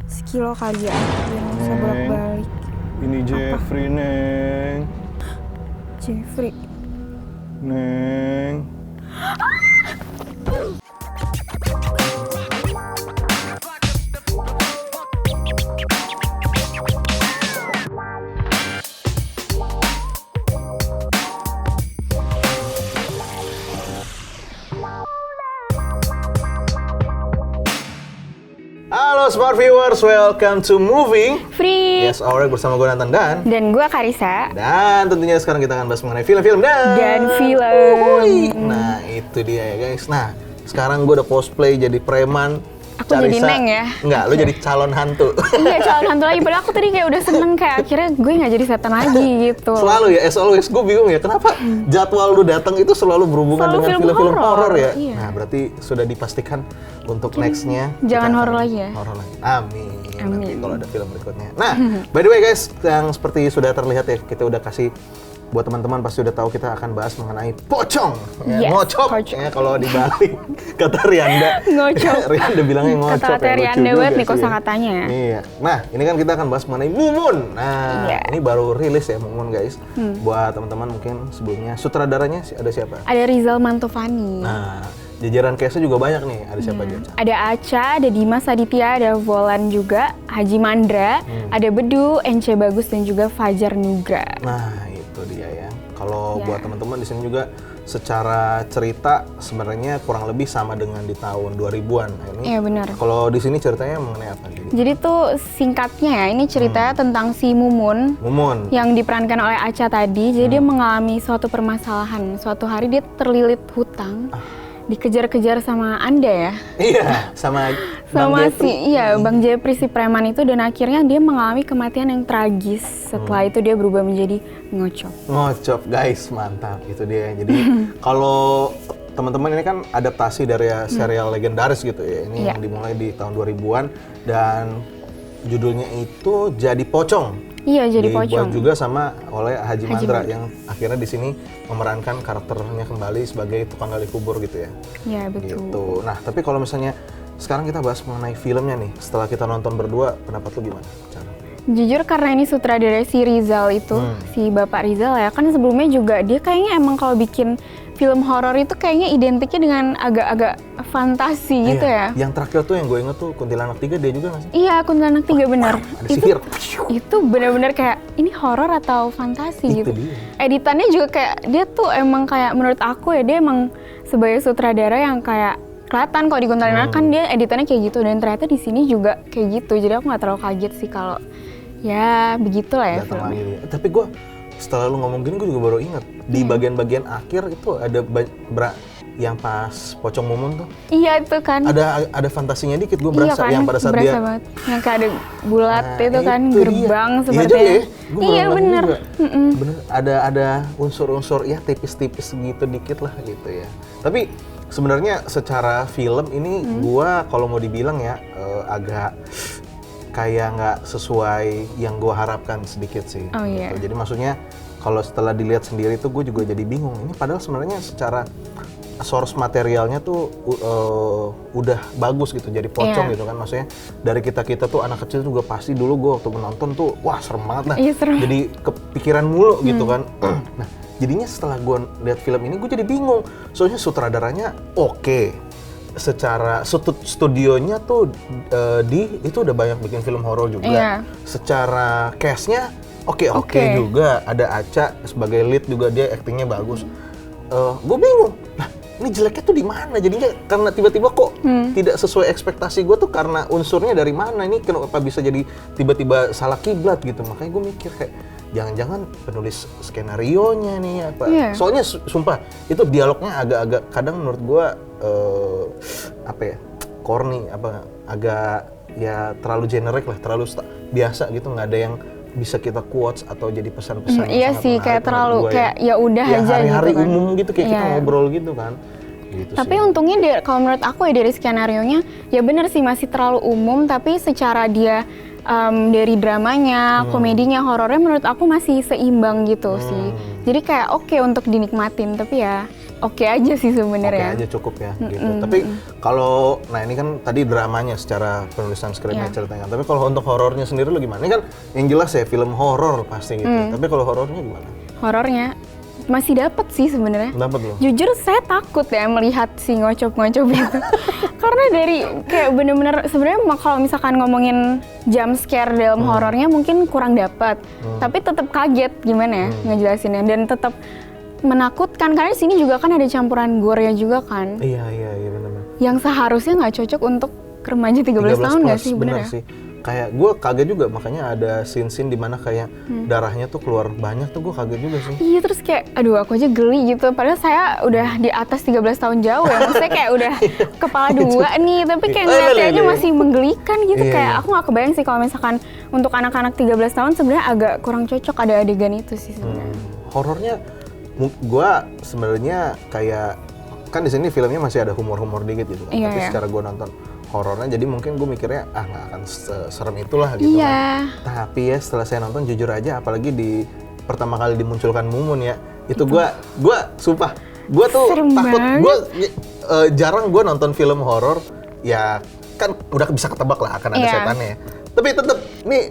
sekilo kali ya, biar nggak usah bolak-balik. Ini Jeffrey, Neng. Jeffrey. Neng. Halo Smart Viewers, welcome to Moving Free. Yes, Alright, bersama gue Nathan Dan gue Karissa. Dan tentunya sekarang kita akan bahas mengenai film-film Dan film. Nah, itu dia ya guys. Nah, sekarang gue udah cosplay jadi preman. Aku jadi Neng ya? Enggak, lu jadi calon hantu. Iya, calon hantu lagi. Padahal aku tadi kayak udah seneng, kayak akhirnya gue nggak jadi setan lagi gitu. Selalu ya, as always. Gue bingung ya, kenapa jadwal lu datang itu selalu berhubungan Selalu dengan film film-film horor. horor ya? Iya. Nah, berarti sudah dipastikan untuk next-nya. Jangan kita horor akan lagi ya? Horor lagi. Amin. Amin. Nanti kalau ada film berikutnya. Nah, by the way guys, yang seperti sudah terlihat ya, kita udah kasih buat teman-teman pasti udah tahu kita akan bahas mengenai pocong, ya, Yes, ngocok, pocong. ya kalau di Bali kata Rianda, Ngocok. Rianda bilangnya ngocok. Kata-kata ya, lucu Rianda juga banget nih sih ya. kosakatanya. Iya, nah ini kan kita akan bahas mengenai Mumun. Nah, Iya. ini baru rilis ya Mumun guys. Buat teman-teman mungkin sebelumnya sutradaranya ada siapa? Ada Rizal Mantovani. Nah, jajaran case juga banyak nih. Ada siapa aja? Ada Aca, ada Dimas Aditya, ada Volan juga, Haji Mandra, ada Bedu, Ence Bagus, dan juga Fajar Nugra. Nah, itu dia ya. Kalau Ya. buat teman-teman di sini juga secara cerita sebenarnya kurang lebih sama dengan di tahun 2000-an. Nah, ini Iya benar. kalau di sini ceritanya mengenai apa? Jadi tuh singkatnya ya, ini ceritanya tentang si Mumun Mumun. yang diperankan oleh Aca tadi. Jadi dia mengalami suatu permasalahan. Suatu hari dia terlilit hutang, dikejar-kejar sama Anda ya. Iya, sama Bang Sama Jeffrey. Bang Jeffrey si preman itu, dan akhirnya dia mengalami kematian yang tragis. Setelah itu dia berubah menjadi ngocok. Ngocok guys, mantap itu dia. Jadi kalau teman-teman ini kan adaptasi dari serial legendaris gitu ya. Ini Iya. yang dimulai di tahun 2000-an dan judulnya itu Jadi Pocong. Iya, jadi Dibuat pocong. juga sama oleh Haji Mandra Mandra. yang akhirnya di sini memerankan karakternya kembali sebagai tukang gali kubur gitu ya. Iya, betul. Gitu. Nah, tapi kalau misalnya sekarang kita bahas mengenai filmnya nih. Setelah kita nonton berdua, pendapat lu gimana? Cara? Jujur karena ini sutradara si Rizal itu, si Bapak Rizal ya, kan sebelumnya juga dia kayaknya emang kalau bikin film horor itu kayaknya identiknya dengan agak-agak fantasi gitu Iya, ya. yang terakhir tuh yang gue inget tuh Kuntilanak 3 dia juga nggak sih? Iya, Kuntilanak 3 benar. Ada sihir. Itu benar-benar kayak ini horor atau fantasi Itu gitu. dia. Editannya juga kayak dia tuh emang kayak menurut aku ya, dia emang sebagai sutradara yang kayak kelihatan kalau di Kuntilanak kan dia editannya kayak gitu, dan ternyata di sini juga kayak gitu. Jadi aku nggak terlalu kaget sih kalau ya begitulah ya Datang filmnya. lagi. Tapi gue setelah lu ngomong gini gue juga baru inget di bagian-bagian akhir itu ada yang pas pocong Mumun tuh Iya itu kan. ada fantasinya dikit gue berasa iya kan, yang pada saat berasa dia banget. Yang kayak ada bulat Nah, itu kan, itu dia. gerbang Iya seperti juga ya. Gua baru Iya ngeliat bener. juga. Bener ada unsur-unsur ya tipis-tipis gitu dikit lah gitu ya. Tapi sebenarnya secara film ini gua kalau mau dibilang ya agak kayak nggak sesuai yang gua harapkan sedikit sih. Oh, iya. Gitu. Jadi maksudnya kalau setelah dilihat sendiri tuh gue juga jadi bingung. Ini padahal sebenarnya secara source materialnya tuh udah bagus gitu, jadi pocong Iya. gitu kan. Maksudnya dari kita tuh anak kecil juga pasti dulu gue waktu menonton tuh wah serem banget lah. Iya, serem. Jadi kepikiran mulu gitu kan. Nah jadinya setelah gue lihat film ini gue jadi bingung. Soalnya sutradaranya oke. Secara studionya tuh itu udah banyak bikin film horor juga. Iya. Secara cast-nya oke Oke. juga. Ada Aca sebagai lead juga, dia aktingnya bagus. Gue bingung. Nah, ini jeleknya tuh di mana? Jadinya karena tiba-tiba kok tidak sesuai ekspektasi gue tuh karena unsurnya dari mana? Ini kenapa bisa jadi tiba-tiba salah kiblat gitu? Makanya gue mikir kayak jangan-jangan penulis skenarionya nih apa? Iya. Soalnya sumpah itu dialognya agak-agak kadang menurut gue apa ya? Corny agak ya terlalu generik lah, terlalu biasa gitu, nggak ada yang bisa kita quotes atau jadi pesan-pesan yang Iya sangat sih, menarik kayak menurut terlalu gua kayak ya udah ya aja hari-hari gitu kan. umum gitu kayak kita Iya. ngobrol gitu kan. Gitu Tapi sih. untungnya kalau menurut aku ya dari skenarionya ya bener sih masih terlalu umum, tapi secara dia dari dramanya, komedinya, horornya menurut aku masih seimbang gitu sih. Jadi kayak oke untuk dinikmatin, tapi ya oke aja sih Oke sebenarnya. aja cukup ya gitu. Tapi kalau nah ini kan tadi dramanya secara penulisan skripnya Iya. ceritanya. Tapi kalau untuk horornya sendiri lu gimana? Ini kan yang jelas ya film horor pasti gitu. Tapi kalau horornya gimana? Horornya masih dapat sih sebenarnya. Dapat lu? Jujur saya takut ya melihat si ngocop-ngocop itu. Karena dari kayak bener-bener sebenarnya kalau misalkan ngomongin jump scare dalam horornya mungkin kurang dapat. Tapi tetap kaget gimana ya ngejelasinnya dan tetap menakutkan karena di sini juga kan ada campuran gore-nya juga kan. Iya benar-benar. Yang seharusnya nggak cocok untuk remaja 13 tahun nggak sih, bener ya? sih. Kayak gue kaget juga, makanya ada scene-scene di mana kayak darahnya tuh keluar banyak tuh gue kaget juga sih. Iya, terus kayak aduh aku aja geli gitu. Padahal saya udah di atas 13 tahun jauh ya. Maksudnya kayak udah kepala dua nih, tapi kayak ngeliatnya aja masih menggelikan gitu. Iya, Kayak iya. aku nggak kebayang sih kalau misalkan untuk anak-anak 13 tahun sebenarnya agak kurang cocok ada adegan itu sih sebenarnya. Horornya gue sebenarnya kayak kan di sini filmnya masih ada humor-humor dikit gitu kan. Iya, Tapi iya. secara gue nonton horornya jadi mungkin gue mikirnya nggak akan serem itulah gitu Iya. kan. Tapi ya setelah saya nonton jujur aja apalagi di pertama kali dimunculkan Mumun ya itu gue sumpah gue tuh Serem takut banget. gue jarang gue nonton film horor ya kan udah bisa ketebak lah akan ada Iya. setannya ya. Tapi tetep nih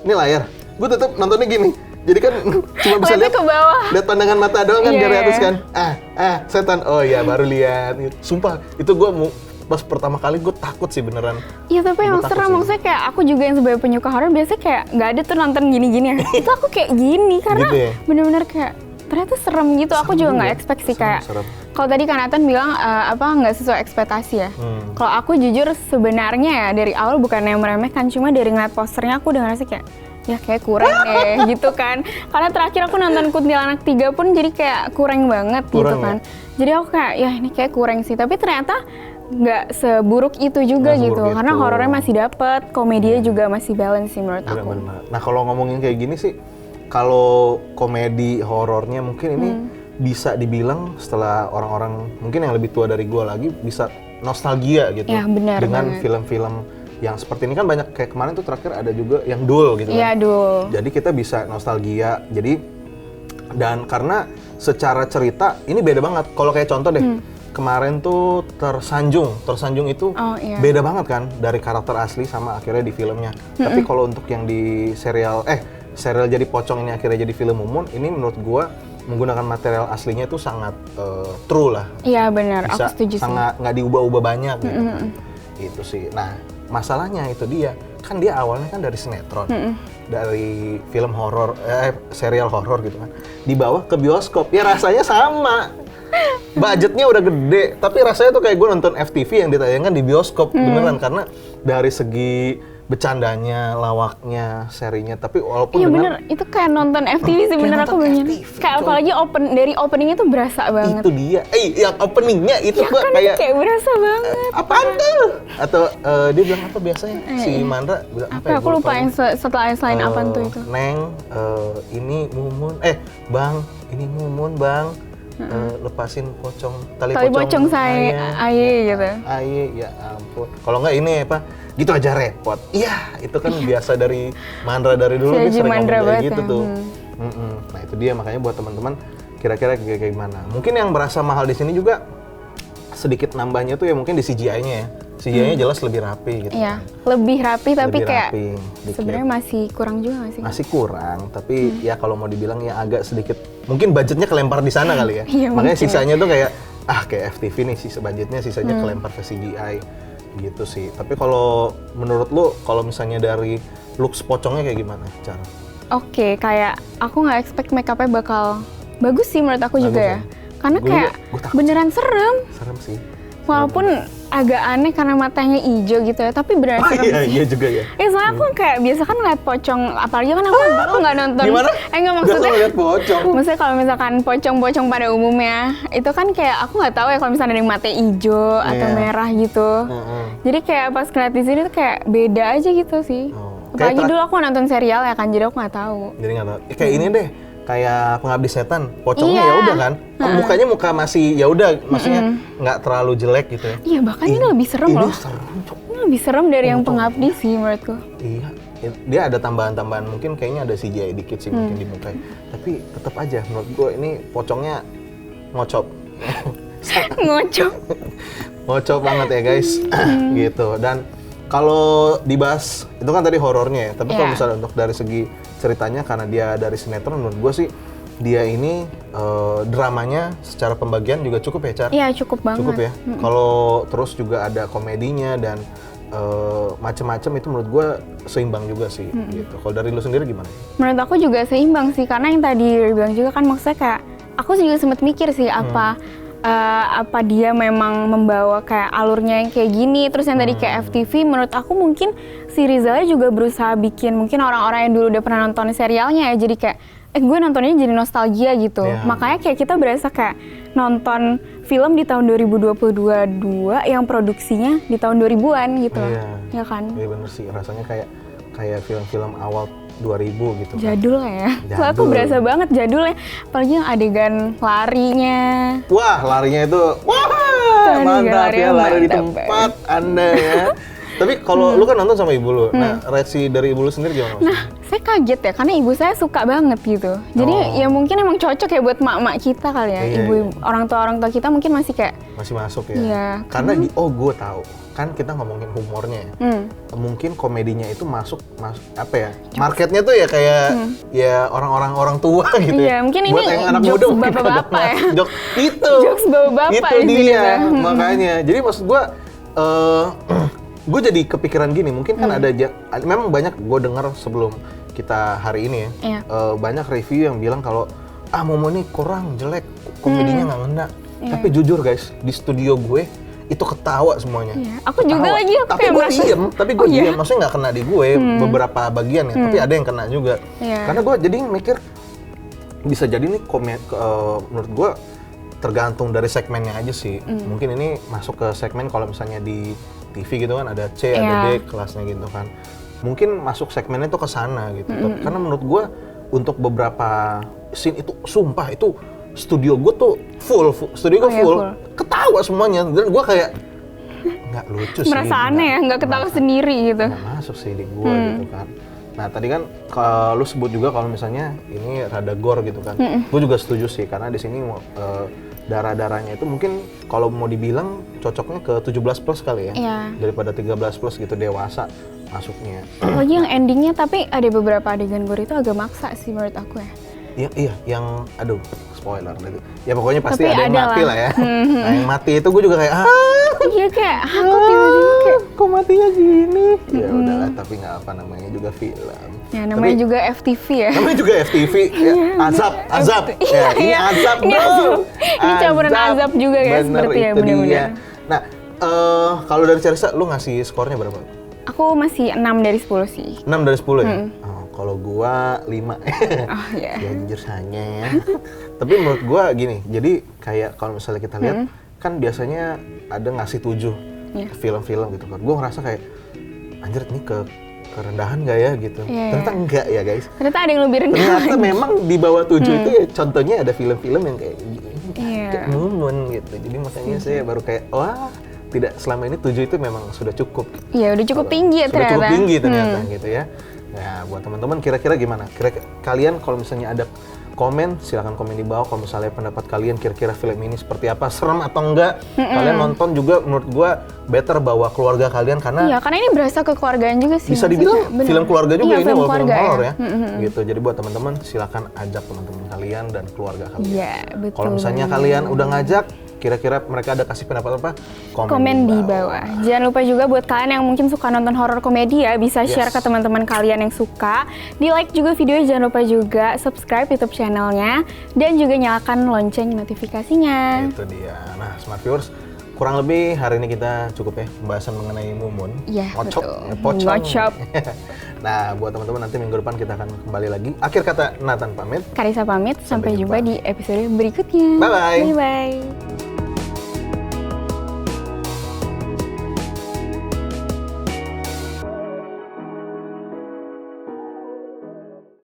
layar gue tetep nontonnya gini jadi kan cuma bisa Lihatnya lihat ke bawah. lihat pandangan mata doang kan Iya, dari atas iya. kan setan oh ya baru lihat sumpah itu gue pas pertama kali gue takut sih beneran. Iya tapi emang takut serem, sih. maksudnya kayak aku juga yang sebagai penyuka horor biasanya kayak nggak ada tuh nonton gini-gini ya. Itu aku kayak gini karena Gitu ya? bener-bener kayak ternyata serem gitu. Aku Serem juga juga. nggak expect sih kayak Serem. kalau tadi kan Nathan bilang nggak sesuai ekspektasi ya. Kalau aku jujur sebenarnya ya dari awal bukan yang meremehkan, cuma dari ngeliat posternya aku udah ngerasa kayak ya kayak kurang deh gitu kan. Karena terakhir aku nonton Kuntilanak 3 pun jadi kayak kurang banget gitu Kurang kan. Jadi aku kayak ya ini kayak kurang sih. Tapi ternyata nggak seburuk itu juga Nggak gitu. seburuk Karena itu. horornya masih dapet, komedinya juga masih balance sih menurut aku. Benar-benar. Nah kalau ngomongin kayak gini sih, kalau komedi horornya mungkin ini bisa dibilang setelah orang-orang mungkin yang lebih tua dari gua lagi bisa nostalgia gitu. Ya, benar dengan banget. film-film yang seperti ini kan banyak kayak kemarin tuh terakhir ada juga yang Doll gitu Iya, kan. Doll. Jadi kita bisa nostalgia. Jadi dan karena secara cerita ini beda banget. Kalau kayak contoh deh. Kemarin tuh Tersanjung itu Oh, iya. beda banget kan dari karakter asli sama akhirnya di filmnya. Tapi kalau untuk yang di serial jadi pocong ini akhirnya jadi film Mumun, ini menurut gua menggunakan material aslinya itu sangat true lah. Iya benar, aku Bisa setuju sih. sangat nggak diubah-ubah banyak gitu. Itu sih. Nah, masalahnya itu dia. Kan dia awalnya kan dari sinetron. Dari film horor serial horor gitu kan. Dibawa ke bioskop. Ya rasanya sama. Budgetnya udah gede, tapi rasanya tuh kayak gue nonton FTV yang ditayangkan di bioskop beneran karena dari segi bercandanya, lawaknya, serinya, tapi walaupun Iya dengan bener, itu kayak nonton FTV sih Kayak bener nonton aku bener. FTV, Kayak coy. apalagi dari openingnya tuh berasa banget. itu dia, yang openingnya itu Ya gua kan kayak kayak berasa banget. apaan tuh? Atau dia bilang apa biasanya? Si Mandra bilang apa Apa ya? aku Gua lupa yang setelah selain apaan tuh itu. Neng, ini Mumun, Bang, ini Mumun Bang, lepasin tali Tali pocong saya aye gitu. Aye, ya ampun. Kalau nggak ini apa? Gitu aja repot. Iya, itu kan biasa dari Mandra dari dulu Si dia Haji sering Mandra ngomong kayak banget gitu ya. tuh. Nah itu dia makanya buat teman-teman kira-kira kayak gimana. Mungkin yang berasa mahal di sini juga sedikit nambahnya tuh ya mungkin di CGI-nya ya. CGI-nya jelas lebih rapi gitu. Iya, lebih rapi tapi Lebih kayak rapi, dikit. sebenarnya masih kurang juga nggak sih? Masih kurang, tapi ya kalau mau dibilang ya agak sedikit mungkin budgetnya kelempar di sana kali ya. Iya, Makanya mungkin. sisanya tuh kayak kayak FTV nih sisa budgetnya sisanya kelempar ke CGI gitu sih. Tapi kalau menurut lu kalau misalnya dari looks pocongnya kayak gimana cara? Oke, kayak aku nggak expect make up-nya bakal bagus sih menurut aku juga Bagus ya. ya? Karena Gua kayak juga- gua takut beneran serem. Serem sih. Walaupun agak aneh karena matanya hijau gitu ya, tapi beneran Oh serem iya, sih. iya juga ya. Soalnya aku kayak biasa kan ngeliat pocong, apalagi kan aku nggak nonton. Gimana? Nggak Nggak maksudnya. lihat pocong. Maksudnya kalau misalkan pocong-pocong pada umumnya, itu kan kayak aku nggak tahu ya kalau misalnya dari mata hijau atau Iya. merah gitu. Heeh. Jadi kayak pas ngeliat di sini tuh kayak beda aja gitu sih. Oh. Apalagi Kayak dulu aku nonton serial ya kan, jadi aku nggak tahu. Jadi nggak tahu. Kayak ini deh, kayak Pengabdi Setan, pocongnya Iya. ya udah kan. Mukanya muka masih ya udah, maksudnya nggak terlalu jelek gitu ya. Iya bahkan ini lebih serem Ini loh. serem, Cok. Ini lebih serem dari yang Pengabdi sih menurutku. Iya, dia ada tambahan-tambahan mungkin kayaknya ada CGI dikit sih mungkin di muka. Tapi tetap aja menurut gue ini pocongnya ngocop. Ngocok. Ngocok banget ya guys, gitu. Dan kalau dibahas itu kan tadi horornya ya, tapi kalau Iya. misalnya untuk dari segi ceritanya, karena dia dari sinetron, menurut gue sih dia ini dramanya secara pembagian juga cukup ya, Char? Iya, cukup banget. Cukup ya. Kalau terus juga ada komedinya dan macem-macem, itu menurut gue seimbang juga sih. Gitu. Kalau dari lu sendiri gimana? Menurut aku juga seimbang sih, karena yang tadi bilang juga kan, maksudnya kayak aku juga sempat mikir sih apa dia memang membawa kayak alurnya yang kayak gini, terus yang tadi kayak FTV, menurut aku mungkin si Rizalnya juga berusaha bikin mungkin orang-orang yang dulu udah pernah nonton serialnya ya, jadi kayak gue nontonnya jadi nostalgia gitu. Yeah. Makanya kayak kita berasa kayak nonton film di tahun 2022 yang produksinya di tahun 2000-an gitu. Iya. Ya kan? Iya bener sih, rasanya kayak film-film awal 2000 gitu kan. Jadul lah ya. Jadul. Soalnya aku berasa banget jadulnya. Apalagi yang adegan larinya. Wah, larinya itu, wah, Adegan mantap larinya ya, lari di mantap tempat Anda ya. Tapi kalau lu kan nonton sama ibu lu, nah reaksi dari ibu lu sendiri gimana? Nah, saya kaget ya, karena ibu saya suka banget gitu. Jadi Oh. ya mungkin emang cocok ya buat mak-mak kita kali ya. Iya, Ibu, iya. orang tua kita mungkin masih kayak, Masih masuk ya? Iya. Karena, gue tahu, kan kita ngomongin humornya ya. Mungkin komedinya itu masuk apa ya, marketnya tuh ya kayak ya orang tua gitu Iya, ya. mungkin Buat ini yang anak jokes muda mungkin bapak-bapak agak ya. masuk. Itu. Jokes bapak-bapak Itu di sini dia, tuh. makanya. Jadi maksud gue, gue jadi kepikiran gini, mungkin kan memang banyak gue dengar sebelum kita hari ini ya, Iya. banyak review yang bilang kalau Momo ini kurang jelek, komedinya nggak ngena. Iya. Tapi jujur guys, di studio gue itu ketawa semuanya. Iya. Aku juga lagi, aku tapi kayak gue merasa, diem, tapi gue oh iya? diem, maksudnya nggak kena di gue beberapa bagian ya, tapi ada yang kena juga. Iya. Karena gue jadi mikir bisa jadi nih menurut gue tergantung dari segmennya aja sih. Mungkin ini masuk ke segmen kalau misalnya di TV gitu kan ada C, ada Iya. D kelasnya gitu kan. Mungkin masuk segmennya tuh ke sana gitu. Karena menurut gue untuk beberapa scene itu sumpah itu studio gue tuh full. Studio gue Oh iya, full. full. Ketawa semuanya dan gue kayak nggak lucu sih. merasa aneh ya, nggak ketawa sendiri gitu. Nggak masuk sih di gue gitu kan. Nah tadi kan kalau lu sebut juga kalau misalnya ini rada gore gitu kan. Gue juga setuju sih karena di sini darah-darahnya itu mungkin kalau mau dibilang cocoknya ke 17 plus kali ya. Iya. Daripada 13 plus gitu dewasa masuknya. Apalagi yang endingnya, tapi ada beberapa adegan gore itu agak maksa sih menurut aku ya. Iya, yang aduh spoiler gitu. Ya pokoknya pasti Tapi ada yang ada mati lah. lah ya. Nah yang mati itu gue juga kayak Iya kayak, kok tiba-tiba kayak, kok matinya gini? Ya udahlah, tapi nggak apa namanya juga film. ya namanya juga FTV ya. Namanya juga FTV, ya, azab. Iya, Ya, ini iya. azab Ini bro. azab. Ini campuran azab juga ya, Bener, seperti ya, itu bener-bener. dia. Nah, kalau dari Cerisa, lu ngasih skornya berapa? Aku masih 6 dari 10 sih. 6 dari 10 ya? Oh, kalau gua 5. Oh iya. Ya jujur saja ya. Tapi menurut gua gini, jadi kayak kalau misalnya kita lihat, kan biasanya ada ngasih 7 Iya. film-film gitu kan. Gua ngerasa kayak, anjir ini kerendahan gak ya gitu. Iya. Ternyata enggak ya guys. Ternyata ada yang lebih rendah. Ternyata memang di bawah 7 itu ya contohnya ada film-film yang kayak Iya. kayak Mumun gitu. Jadi makanya saya baru kayak wah, tidak selama ini 7 itu memang sudah cukup. Iya, udah cukup tinggi ya Sudah ternyata. cukup tinggi ternyata gitu ya. Nah, buat teman-teman kira-kira gimana? Kalian kalau misalnya ada komen, silahkan komen di bawah kalau misalnya pendapat kalian kira-kira film ini seperti apa, serem atau enggak. Kalian nonton juga menurut gua better bawa keluarga kalian karena Iya, karena ini berasa kekeluargaan juga sih. bisa maksudnya. dibilang Bener. film keluarga juga Iya, ini walaupun film keluarga horor ya. Gitu. Jadi buat teman-teman silakan ajak teman-teman kalian dan keluarga kalian. Iya, betul. Kalau misalnya kalian udah ngajak, kira-kira mereka ada kasih pendapat apa? Komen di bawah. Jangan lupa juga buat kalian yang mungkin suka nonton horor komedi ya, bisa share ke teman-teman kalian yang suka. Di like juga videonya, jangan lupa juga subscribe YouTube channelnya dan juga nyalakan lonceng notifikasinya. Itu dia. Nah, Smart Viewers, kurang lebih hari ini kita cukup ya pembahasan mengenai Mumun. Iya, Ngocok, betul. pocong. Ngocok. Nah, buat teman-teman nanti minggu depan kita akan kembali lagi. Akhir kata Nathan pamit. Karissa pamit, sampai Sampai jumpa jumpa. di episode berikutnya. Bye-bye. Bye-bye.